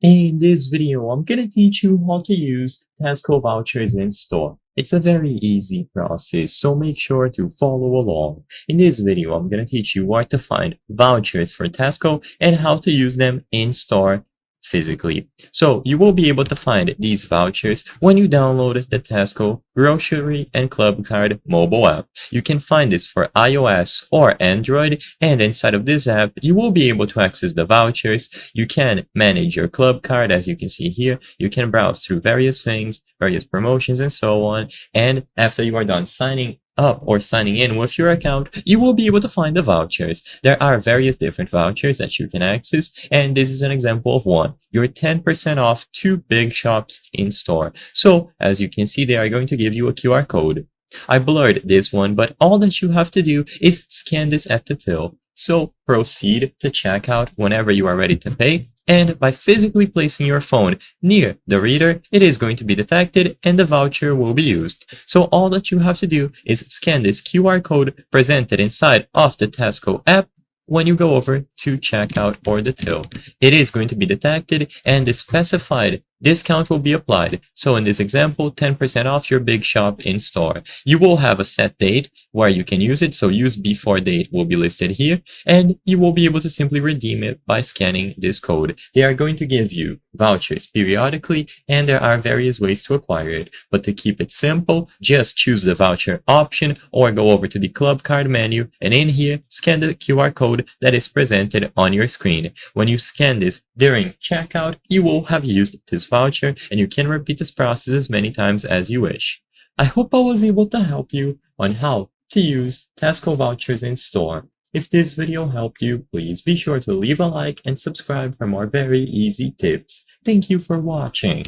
In this video, I'm gonna teach you how to use Tesco vouchers in store. It's a very easy process, so make sure to follow along. In this video, I'm gonna teach you where to find vouchers for Tesco and how to use them in store physically. So you will be able to find these vouchers when you download the Tesco Grocery and Club Card mobile app. You can find this for iOS or Android, and inside of this app, you will be able to access the vouchers. You can manage your club card, as you can see here. You can browse through various things, various promotions, and so on. And after you are done signing up or signing in with your account, you will be able to find the vouchers. There are various different vouchers that you can access, and this is an example of one. You're 10% off 2 big shops in store. So as you can see, they are going to give you a QR code. I blurred this one, but all that you have to do is scan this at the till. So proceed to checkout whenever you are ready to pay, and by physically placing your phone near the reader, it is going to be detected and the voucher will be used. So all that you have to do is scan this QR code presented inside of the Tesco app when you go over to checkout or the till. It is going to be detected and the specified discount will be applied. So in this example, 10% off your big shop in store. You will have a set date where you can use it. So use before date will be listed here, and you will be able to simply redeem it by scanning this code. They are going to give you vouchers periodically, and there are various ways to acquire it. But to keep it simple, just choose the voucher option or go over to the club card menu, and in here, scan the QR code that is presented on your screen. When you scan this during checkout, you will have used this voucher, and you can repeat this process as many times as you wish. I hope I was able to help you on how to use Tesco vouchers in store. If this video helped you, please be sure to leave a like and subscribe for more very easy tips. Thank you for watching.